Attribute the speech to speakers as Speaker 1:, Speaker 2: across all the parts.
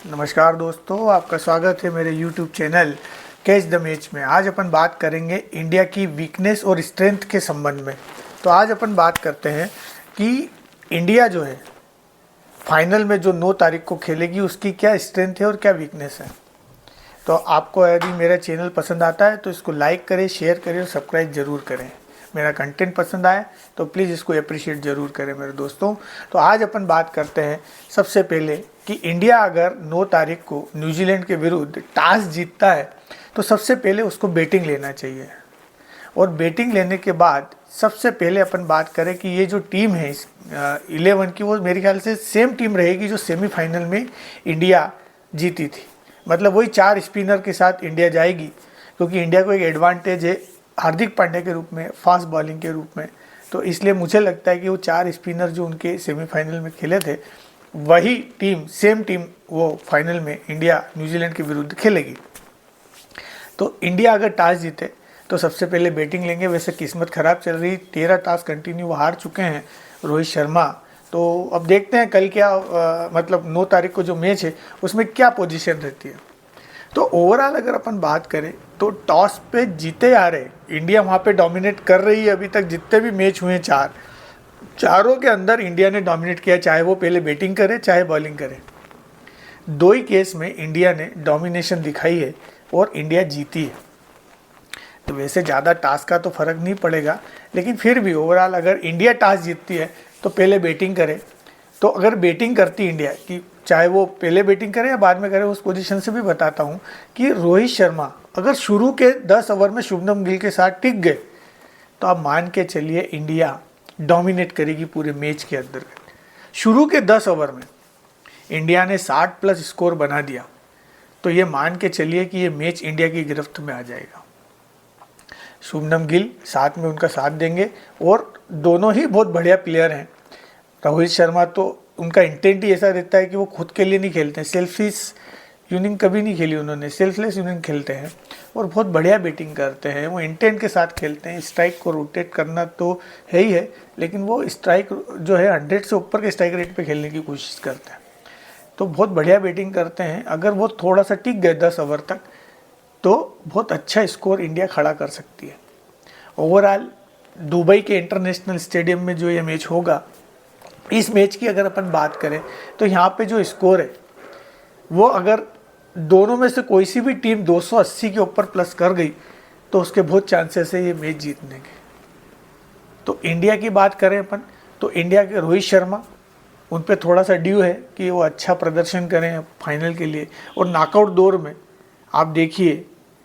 Speaker 1: नमस्कार दोस्तों, आपका स्वागत है मेरे YouTube channel catch the match में। आज अपन बात करेंगे इंडिया की वीकनेस और स्ट्रेंथ के संबंध में। तो आज अपन बात करते हैं कि इंडिया जो है फाइनल में जो 9 तारीख को खेलेगी उसकी क्या स्ट्रेंथ है और क्या वीकनेस है। तो आपको यदि मेरा चैनल पसंद आता है तो इसको लाइक करें, शेयर करें और सब्सक्राइब ज़रूर करें। मेरा कंटेंट पसंद आए तो प्लीज़ इसको अप्रिशिएट ज़रूर करें मेरे दोस्तों। तो आज अपन बात करते हैं सबसे पहले कि इंडिया अगर 9 तारीख को न्यूजीलैंड के विरुद्ध टॉस जीतता है तो सबसे पहले उसको बैटिंग लेना चाहिए। और बैटिंग लेने के बाद सबसे पहले अपन बात करें कि ये जो टीम है 11 की, वो मेरे ख्याल से सेम टीम रहेगी जो सेमीफाइनल में इंडिया जीती थी। मतलब वही 4 स्पिनर के साथ इंडिया जाएगी, क्योंकि इंडिया को एक एडवांटेज है हार्दिक पांड्या के रूप में, फास्ट बॉलिंग के रूप में। तो इसलिए मुझे लगता है कि वो 4 स्पिनर जो उनके सेमीफाइनल में खेले थे वही टीम, सेम टीम वो फाइनल में इंडिया न्यूजीलैंड के विरुद्ध खेलेगी। तो इंडिया अगर टॉस जीते तो सबसे पहले बैटिंग लेंगे। वैसे किस्मत ख़राब चल रही, 13 टॉस कंटिन्यू वो हार चुके हैं रोहित शर्मा। तो अब देखते हैं कल क्या मतलब 9 तारीख को जो मैच है उसमें क्या पोजीशन रहती है। तो ओवरऑल अगर अपन बात करें तो टॉस पे जीते आ रहे इंडिया वहाँ पे डोमिनेट कर रही है। अभी तक जितने भी मैच हुए हैं चारों के अंदर इंडिया ने डोमिनेट किया, चाहे वो पहले बैटिंग करे चाहे बॉलिंग करे। 2 ही केस में इंडिया ने डोमिनेशन दिखाई है और इंडिया जीती है। तो वैसे ज़्यादा टॉस का तो फ़र्क नहीं पड़ेगा, लेकिन फिर भी ओवरऑल अगर इंडिया टॉस जीतती है तो पहले बैटिंग करे। तो अगर बैटिंग करती इंडिया कि चाहे वो पहले बैटिंग करे या बाद में करे, उस पोजीशन से भी बताता हूँ कि रोहित शर्मा अगर शुरू के 10 ओवर में शुभमन गिल के साथ टिक गए तो आप मान के चलिए इंडिया डोमिनेट करेगी पूरे मैच के अंदर। शुरू के 10 ओवर में इंडिया ने 60+ स्कोर बना दिया तो ये मान के चलिए कि ये मैच इंडिया की गिरफ्त में आ जाएगा। शुभमन गिल साथ में उनका साथ देंगे और दोनों ही बहुत बढ़िया प्लेयर हैं। रोहित शर्मा तो उनका इंटेंट ही ऐसा रहता है कि वो खुद के लिए नहीं खेलते हैं, सेल्फिश इनिंग कभी नहीं खेली उन्होंने, सेल्फलेस इनिंग खेलते हैं और बहुत बढ़िया बैटिंग करते हैं। वो इंटेंट के साथ खेलते हैं। स्ट्राइक को रोटेट करना तो है ही है, लेकिन वो स्ट्राइक जो है 100 से ऊपर के स्ट्राइक रेट पे खेलने की कोशिश करते हैं। तो बहुत बढ़िया बैटिंग करते हैं। अगर वो थोड़ा सा टिक गए 10 ओवर तक तो बहुत अच्छा स्कोर इंडिया खड़ा कर सकती है। ओवरऑल दुबई के इंटरनेशनल स्टेडियम में जो ये मैच होगा, इस मैच की अगर अपन बात करें तो यहाँ पे जो स्कोर है वो अगर दोनों में से कोई सी भी टीम 280 के ऊपर प्लस कर गई तो उसके बहुत चांसेस है ये मैच जीतने के। तो इंडिया की बात करें अपन तो इंडिया के रोहित शर्मा, उन पे थोड़ा सा ड्यू है कि वो अच्छा प्रदर्शन करें फाइनल के लिए। और नॉकआउट दौर में आप देखिए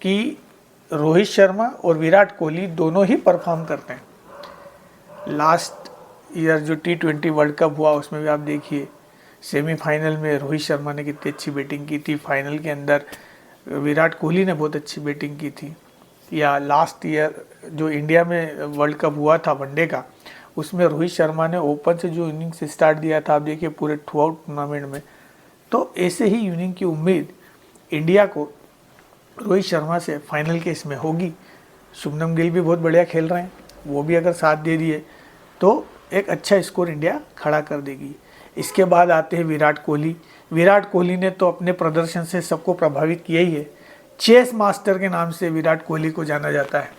Speaker 1: कि रोहित शर्मा और विराट कोहली दोनों ही परफॉर्म करते हैं। लास्ट ईयर जो T20 वर्ल्ड कप हुआ उसमें भी आप देखिए सेमीफाइनल में रोहित शर्मा ने कितनी अच्छी बैटिंग की थी, फाइनल के अंदर विराट कोहली ने बहुत अच्छी बैटिंग की थी। या लास्ट ईयर जो इंडिया में वर्ल्ड कप हुआ था वनडे का, उसमें रोहित शर्मा ने ओपन से जो इनिंग्स स्टार्ट दिया था, आप देखिए पूरे थ्रू आउट टूर्नामेंट में। तो ऐसे ही इनिंग की उम्मीद इंडिया को रोहित शर्मा से फाइनल के इसमें होगी। शुभमन गिल भी बहुत बढ़िया खेल रहे हैं, वो भी अगर साथ दे दिए तो एक अच्छा स्कोर इंडिया खड़ा कर देगी। इसके बाद आते हैं विराट कोहली। विराट कोहली ने तो अपने प्रदर्शन से सबको प्रभावित किया ही है। चेस मास्टर के नाम से विराट कोहली को जाना जाता है।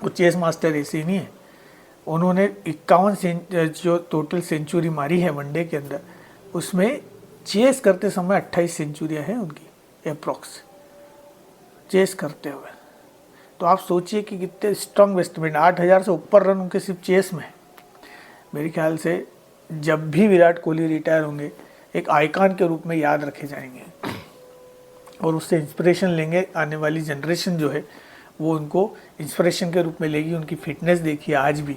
Speaker 1: वो चेस मास्टर ऐसे ही नहीं है, उन्होंने 51 जो टोटल सेंचुरी मारी है वनडे के अंदर, उसमें चेस करते समय 28 सेंचुरियाँ हैं उनकी अप्रॉक्स चेस करते हुए। तो आप सोचिए कि कितने स्ट्रॉन्ग बैट्समैन, 8000 से ऊपर रन उनके सिर्फ चेस में है। मेरे ख्याल से जब भी विराट कोहली रिटायर होंगे एक आइकॉन के रूप में याद रखे जाएंगे और उससे इंस्पिरेशन लेंगे। आने वाली जनरेशन जो है वो उनको इंस्पिरेशन के रूप में लेगी। उनकी फिटनेस देखिए आज भी,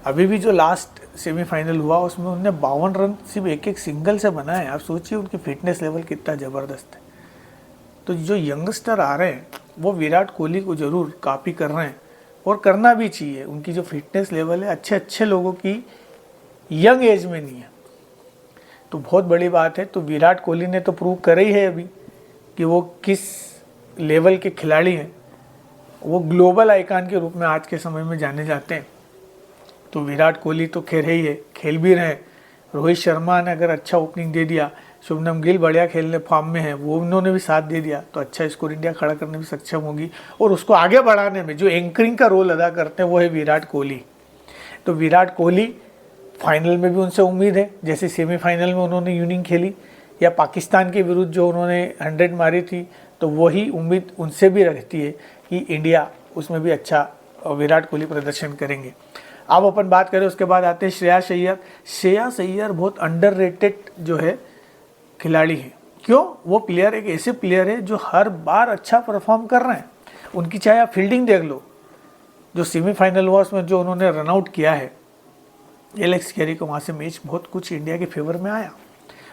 Speaker 1: अभी भी जो लास्ट सेमीफाइनल हुआ उसमें उन्होंने 52 रन सिर्फ एक सिंगल से बनाए। आप सोचिए उनकी फिटनेस लेवल कितना ज़बरदस्त है। तो जो यंगस्टर आ रहे हैं वो विराट कोहली को ज़रूर कॉपी कर रहे हैं और करना भी चाहिए। उनकी जो फिटनेस लेवल है अच्छे लोगों की यंग एज में नहीं है, तो बहुत बड़ी बात है। तो विराट कोहली ने तो प्रूव करा ही है अभी कि वो किस लेवल के खिलाड़ी हैं। वो ग्लोबल आइकॉन के रूप में आज के समय में जाने जाते हैं। तो विराट कोहली तो खेल ही है, खेल भी रहे। रोहित शर्मा ने अगर अच्छा ओपनिंग दे दिया शुभमन गिल बढ़िया खेलने फॉर्म में है, वो उन्होंने भी साथ दे दिया तो अच्छा स्कोर इंडिया खड़ा करने में सक्षम होगी। और उसको आगे बढ़ाने में जो एंकरिंग का रोल अदा करते हैं वो है विराट कोहली। तो विराट कोहली फाइनल में भी उनसे उम्मीद है, जैसे सेमीफाइनल में उन्होंने इनिंग खेली या पाकिस्तान के विरुद्ध जो उन्होंने 100 मारी थी, तो वही उम्मीद उनसे भी रहती है कि इंडिया उसमें भी अच्छा विराट कोहली प्रदर्शन करेंगे। अब अपन बात करें उसके बाद आते हैं श्रेयस अय्यर। श्रेयस अय्यर बहुत अंडररेटेड जो है खिलाड़ी है। क्यों? वो प्लेयर एक ऐसे प्लेयर है जो हर बार अच्छा परफॉर्म कर रहे हैं। उनकी चाहे आप फील्डिंग देख लो, जो सेमीफाइनल हुआ उसमें जो उन्होंने रनआउट किया है एलेक्स कैरी को, वहाँ से मैच बहुत कुछ इंडिया के फेवर में आया।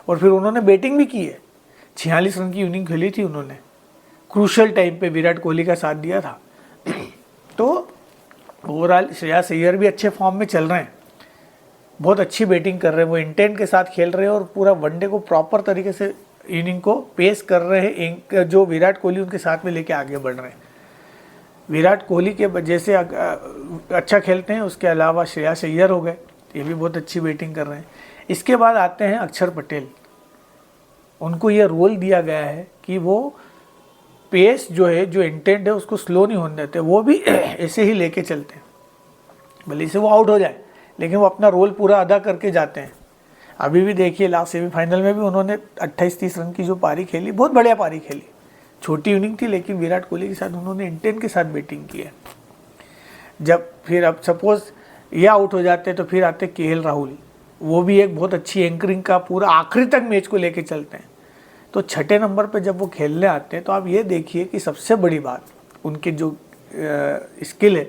Speaker 1: और फिर उन्होंने बैटिंग भी की है, 46 रन की इनिंग खेली थी उन्होंने, क्रूशल टाइम पे विराट कोहली का साथ दिया था। तो ओवरऑल श्रेयस अय्यर भी अच्छे फॉर्म में चल रहे हैं, बहुत अच्छी बैटिंग कर रहे हैं, वो इंटेंट के साथ खेल रहे हैं और पूरा वनडे को प्रॉपर तरीके से इनिंग को पेश कर रहे हैं, जो विराट कोहली उनके साथ में लेके आगे बढ़ रहे हैं। विराट कोहली के वजह से अच्छा खेलते हैं, उसके अलावा श्रेयस अय्यर हो गए, ये भी बहुत अच्छी बैटिंग कर रहे हैं। इसके बाद आते हैं अक्षर पटेल। उनको ये रोल दिया गया है कि वो पेस जो है, जो इंटेंट है उसको स्लो नहीं होने देते, वो भी ऐसे ही लेके चलते हैं, भले से वो आउट हो जाए लेकिन वो अपना रोल पूरा अदा करके जाते हैं। अभी भी देखिए लास्ट सेमीफाइनल में भी उन्होंने 28-30 रन की जो पारी खेली, बहुत बढ़िया पारी खेली, छोटी इनिंग थी लेकिन विराट कोहली के साथ उन्होंने इंटेंट के साथ बैटिंग की है। जब फिर अब सपोज ये आउट हो जाते तो फिर आते केएल राहुल, वो भी एक बहुत अच्छी एंकरिंग का पूरा आखिरी तक मैच को लेके चलते हैं। तो छठे नंबर पे जब वो खेलने आते हैं तो आप ये देखिए कि सबसे बड़ी बात उनके जो स्किल है,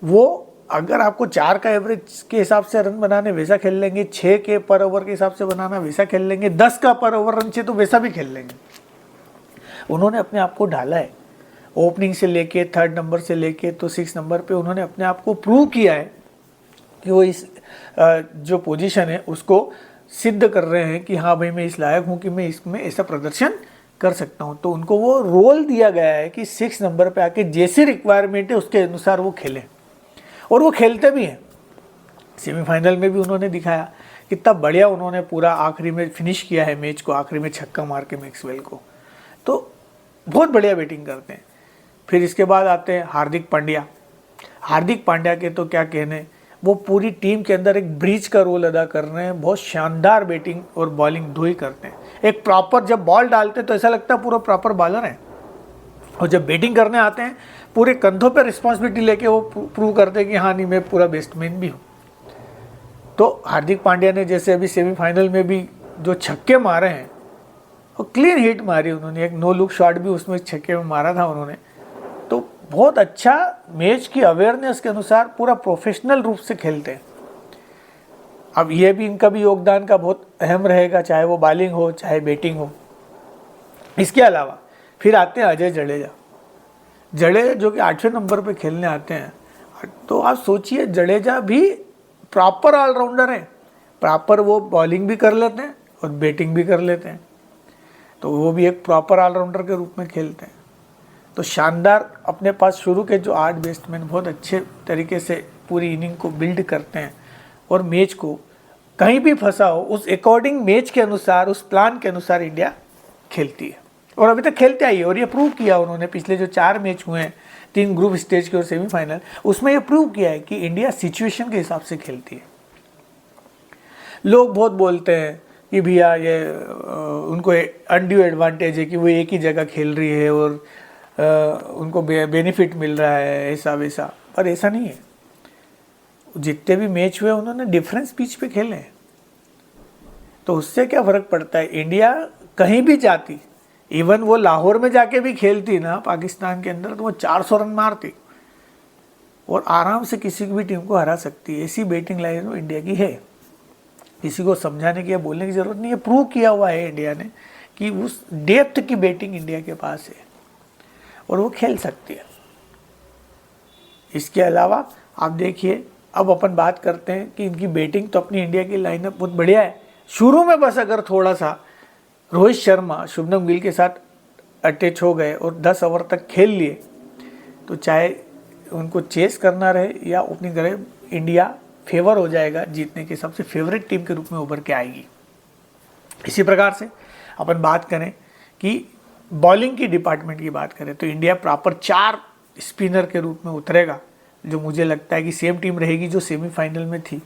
Speaker 1: वो अगर आपको 4 का एवरेज के हिसाब से रन बनाने वैसा खेल लेंगे, 6 के पर ओवर के हिसाब से बनाना वैसा खेल लेंगे, 10 का पर ओवर रन चाहिए तो वैसा भी खेल लेंगे। उन्होंने अपने आप को ढाला है, ओपनिंग से लेके 3rd नंबर से लेके तो 6 नंबर पे उन्होंने अपने आप को प्रूव किया है कि वो इस जो पोजीशन है उसको सिद्ध कर रहे हैं कि हाँ भाई मैं इस लायक हूँ कि मैं इसमें ऐसा प्रदर्शन कर सकता हूँ। तो उनको वो रोल दिया गया है कि 6 नंबर पे आके जैसी रिक्वायरमेंट है उसके अनुसार वो खेलें, और वो खेलते भी हैं। सेमीफाइनल में भी उन्होंने दिखाया कितना बढ़िया उन्होंने पूरा आखिरी में फिनिश किया है मैच को, आखिरी में छक्का मार के मैक्सवेल को, तो बहुत बढ़िया बैटिंग करते हैं। फिर इसके बाद आते हैं हार्दिक पांड्या। हार्दिक पांड्या के तो क्या कहने, वो पूरी टीम के अंदर एक ब्रिज का रोल अदा कर रहे हैं, बहुत शानदार बैटिंग और बॉलिंग दो ही करते हैं। एक प्रॉपर जब बॉल डालते हैं तो ऐसा लगता है पूरा प्रॉपर बॉलर है, और जब बैटिंग करने आते हैं पूरे कंधों पे रिस्पॉन्सिबिलिटी लेके वो प्रूव करते हैं कि हाँ नहीं मैं पूरा बैट्समैन भी हूँ। तो हार्दिक पांड्या ने जैसे अभी सेमीफाइनल में भी जो छक्के मारे हैं, वो क्लीन हिट मारी उन्होंने, एक नो लुक शॉट भी उसमें छक्के में मारा था उन्होंने। तो बहुत अच्छा मैच की अवेयरनेस के अनुसार पूरा प्रोफेशनल रूप से खेलते हैं। अब ये भी इनका भी योगदान का बहुत अहम रहेगा, चाहे वो बॉलिंग हो चाहे बैटिंग हो। इसके अलावा फिर आते हैं अजय जडेजा। जडेजा जो कि 8वें नंबर पे खेलने आते हैं, तो आप सोचिए जडेजा भी प्रॉपर ऑलराउंडर है, प्रॉपर वो बॉलिंग भी कर लेते हैं और बैटिंग भी कर लेते हैं, तो वो भी एक प्रॉपर ऑलराउंडर के रूप में खेलते हैं। तो शानदार अपने पास शुरू के जो 8 बैट्समैन बहुत अच्छे तरीके से पूरी इनिंग को बिल्ड करते हैं, और मैच को कहीं भी फंसा हो उस अकॉर्डिंग मैच के अनुसार, उस प्लान के अनुसार इंडिया खेलती है, और अभी तक खेलते आई है। और ये प्रूव किया उन्होंने पिछले जो 4 मैच हुए हैं, 3 ग्रुप स्टेज के और सेमीफाइनल, उसमें ये प्रूव किया है कि इंडिया सिचुएशन के हिसाब से खेलती है। लोग बहुत बोलते हैं कि भैया ये उनको अनड्यू एडवांटेज है कि वो एक ही जगह खेल रही है और उनको बेनिफिट मिल रहा है, ऐसा वैसा, पर ऐसा नहीं है। जितने भी मैच हुए उन्होंने डिफरेंस पिच पे खेले हैं, तो उससे क्या फ़र्क पड़ता है। इंडिया कहीं भी जाती, इवन वो लाहौर में जाके भी खेलती ना पाकिस्तान के अंदर, तो वो 400 रन मारती और आराम से किसी की भी टीम को हरा सकती है। ऐसी बैटिंग लाइन वो इंडिया की है, किसी को समझाने की या बोलने की ज़रूरत नहीं है। प्रूव किया हुआ है इंडिया ने कि उस डेप्थ की बैटिंग इंडिया के पास है और वो खेल सकती है। इसके अलावा आप देखिए, अब अपन बात करते हैं कि इनकी बैटिंग तो अपनी इंडिया की लाइनअप बहुत बढ़िया है। शुरू में बस अगर थोड़ा सा रोहित शर्मा शुभमन गिल के साथ अटैच हो गए और 10 ओवर तक खेल लिए, तो चाहे उनको चेस करना रहे या ओपनिंग करे, इंडिया फेवर हो जाएगा, जीतने के सबसे फेवरेट टीम के रूप में उभर के आएगी। इसी प्रकार से अपन बात करें कि बॉलिंग की डिपार्टमेंट की बात करें तो इंडिया प्रॉपर 4 स्पिनर के रूप में उतरेगा, जो मुझे लगता है कि सेम टीम रहेगी जो सेमीफाइनल में थी।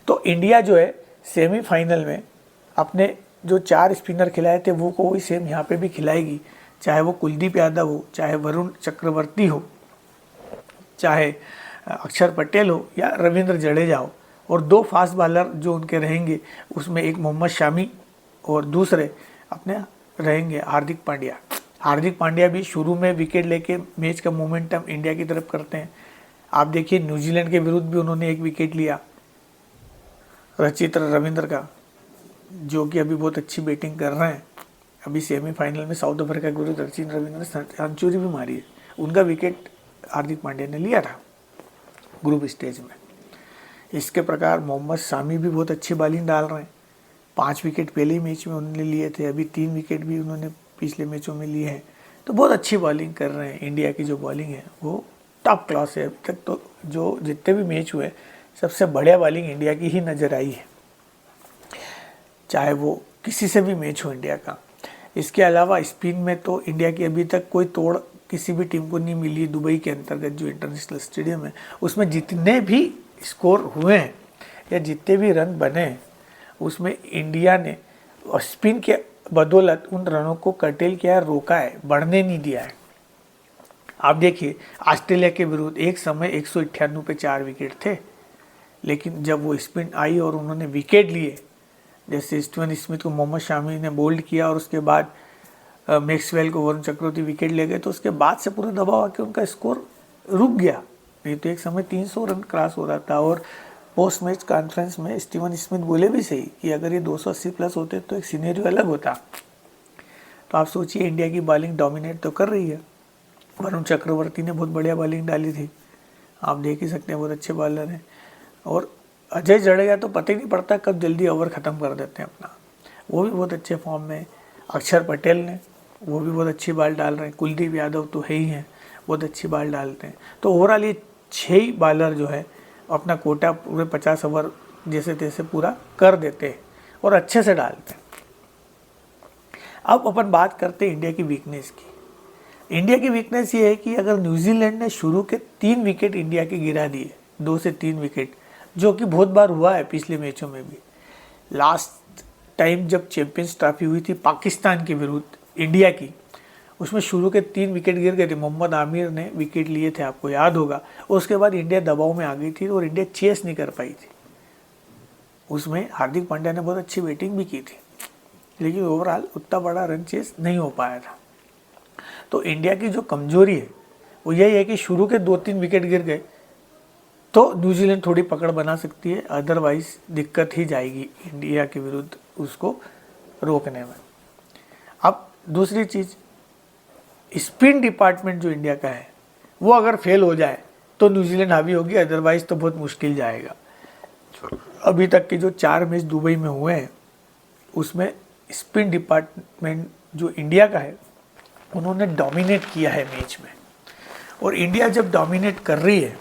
Speaker 1: तो इंडिया जो है सेमीफाइनल में अपने जो 4 स्पिनर खिलाए थे वो कोई सेम यहाँ पे भी खिलाएगी, चाहे वो कुलदीप यादव हो, चाहे वरुण चक्रवर्ती हो, चाहे अक्षर पटेल हो या रविंद्र जडेजा हो। और 2 फास्ट बॉलर जो उनके रहेंगे उसमें एक मोहम्मद शामी और दूसरे अपने रहेंगे हार्दिक पांड्या। हार्दिक पांड्या भी शुरू में विकेट लेके मैच का मोमेंटम इंडिया की तरफ करते हैं। आप देखिए न्यूजीलैंड के विरुद्ध भी उन्होंने 1 विकेट लिया रचित रविंद्र का, जो कि अभी बहुत अच्छी बैटिंग कर रहे हैं। अभी सेमीफाइनल में साउथ अफ्रीका के विरुद्ध रचित रविंद्र ने सेंचुरी भी मारी है, उनका विकेट हार्दिक पांड्या ने लिया था ग्रुप स्टेज में। इसके प्रकार मोहम्मद शामी भी बहुत अच्छी बॉलिंग डाल रहे हैं, 5 विकेट पहले ही मैच में उन्होंने लिए थे, अभी 3 विकेट भी उन्होंने पिछले मैचों में लिए हैं। तो बहुत अच्छी बॉलिंग कर रहे हैं। इंडिया की जो बॉलिंग है वो टॉप क्लास है। अभी तक तो जो जितने भी मैच हुए सबसे बढ़िया बॉलिंग इंडिया की ही नज़र आई है, चाहे वो किसी से भी मैच हो इंडिया का। इसके अलावा स्पिन में तो इंडिया की अभी तक कोई तोड़ किसी भी टीम को नहीं मिली। दुबई के अंतर्गत जो इंटरनेशनल स्टेडियम है उसमें जितने भी स्कोर हुए हैं या जितने भी रन बने हैं उसमें इंडिया ने स्पिन के बदौलत उन रनों को कर्टेल किया, रोका है, बढ़ने नहीं दिया है। आप देखिए ऑस्ट्रेलिया के विरुद्ध एक समय 198 पे 4 विकेट थे, लेकिन जब वो स्पिन आई और उन्होंने विकेट लिए, जैसे स्टीवन स्मिथ को मोहम्मद शामी ने बोल्ड किया और उसके बाद मैक्सवेल को वरुण चक्रवर्ती विकेट ले गए, तो उसके बाद से पूरा दबाव आके उनका स्कोर रुक गया। नहीं तो एक समय 300 रन क्रॉस हो रहा था। और पोस्ट मैच कॉन्फ्रेंस में स्टीवन स्मिथ बोले भी सही कि अगर ये 280 प्लस होते तो एक सिनेरियो अलग होता। तो आप सोचिए इंडिया की बॉलिंग डोमिनेट तो कर रही है। वरुण चक्रवर्ती ने बहुत बढ़िया बॉलिंग डाली थी, आप देख ही सकते हैं, बहुत अच्छे बॉलर हैं। और अजय जडेजा तो पता ही नहीं पड़ता कब जल्दी ओवर ख़त्म कर देते हैं अपना, वो भी बहुत अच्छे फॉर्म में। अक्षर पटेल ने वो भी बहुत अच्छी बॉल डाल रहे हैं। कुलदीप यादव तो है ही हैं, बहुत अच्छी बॉल डालते हैं। तो ओवरऑल ये 6 ही बॉलर जो है अपना कोटा पूरे 50 ओवर जैसे तैसे पूरा कर देते हैं और अच्छे से डालते हैं। अब अपन बात करते हैं इंडिया की वीकनेस की। इंडिया की वीकनेस ये है कि अगर न्यूजीलैंड ने शुरू के 3 विकेट इंडिया के गिरा दिए, 2 से 3 विकेट, जो कि बहुत बार हुआ है पिछले मैचों में भी। लास्ट टाइम जब चैंपियंस ट्रॉफी हुई थी पाकिस्तान के विरुद्ध इंडिया की, उसमें शुरू के 3 विकेट गिर गए थे। मोहम्मद आमिर ने विकेट लिए थे, आपको याद होगा। उसके बाद इंडिया दबाव में आ गई थी और इंडिया चेस नहीं कर पाई थी। उसमें हार्दिक पांड्या ने बहुत अच्छी बैटिंग भी की थी, लेकिन ओवरऑल उतना बड़ा रन चेस नहीं हो पाया था। तो इंडिया की जो कमजोरी है वो यही है कि शुरू के 2-3 विकेट गिर गए तो न्यूजीलैंड थोड़ी पकड़ बना सकती है, अदरवाइज दिक्कत ही जाएगी इंडिया के विरुद्ध उसको रोकने में। अब दूसरी चीज़, स्पिन डिपार्टमेंट जो इंडिया का है वो अगर फेल हो जाए तो न्यूजीलैंड हावी होगी, अदरवाइज तो बहुत मुश्किल जाएगा। अभी तक के जो 4 मैच दुबई में हुए हैं उसमें स्पिन डिपार्टमेंट जो इंडिया का है उन्होंने डोमिनेट किया है मैच में। और इंडिया जब डोमिनेट कर रही है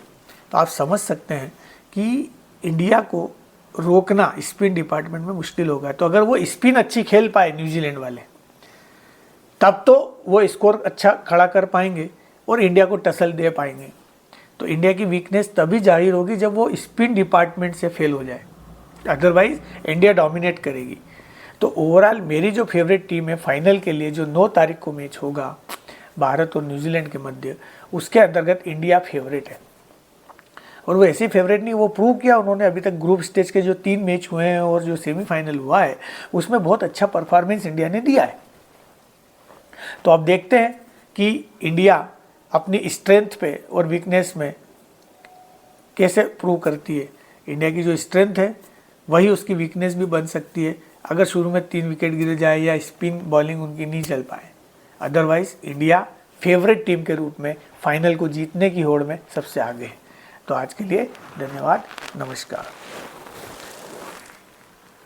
Speaker 1: तो आप समझ सकते हैं कि इंडिया को रोकना स्पिन डिपार्टमेंट में मुश्किल होगा। तो अगर वो स्पिन अच्छी खेल पाए न्यूजीलैंड वाले, तब तो वो स्कोर अच्छा खड़ा कर पाएंगे और इंडिया को टसल दे पाएंगे। तो इंडिया की वीकनेस तभी जाहिर होगी जब वो स्पिन डिपार्टमेंट से फेल हो जाए, अदरवाइज इंडिया डोमिनेट करेगी। तो ओवरऑल मेरी जो फेवरेट टीम है फाइनल के लिए, जो 9 तारीख को मैच होगा भारत और न्यूजीलैंड के मध्य, उसके अंतर्गत इंडिया फेवरेट है। और वो ऐसी फेवरेट नहीं, वो प्रूव किया उन्होंने। अभी तक ग्रुप स्टेज के जो 3 मैच हुए हैं और जो सेमीफाइनल हुआ है उसमें बहुत अच्छा परफॉर्मेंस इंडिया ने दिया है। तो अब देखते हैं कि इंडिया अपनी स्ट्रेंथ पे और वीकनेस में कैसे प्रूव करती है। इंडिया की जो स्ट्रेंथ है वही उसकी वीकनेस भी बन सकती है, अगर शुरू में 3 विकेट गिर जाए या स्पिन बॉलिंग उनकी नहीं चल पाए। अदरवाइज इंडिया फेवरेट टीम के रूप में फाइनल को जीतने की होड़ में सबसे आगे है। तो आज के लिए धन्यवाद, नमस्कार।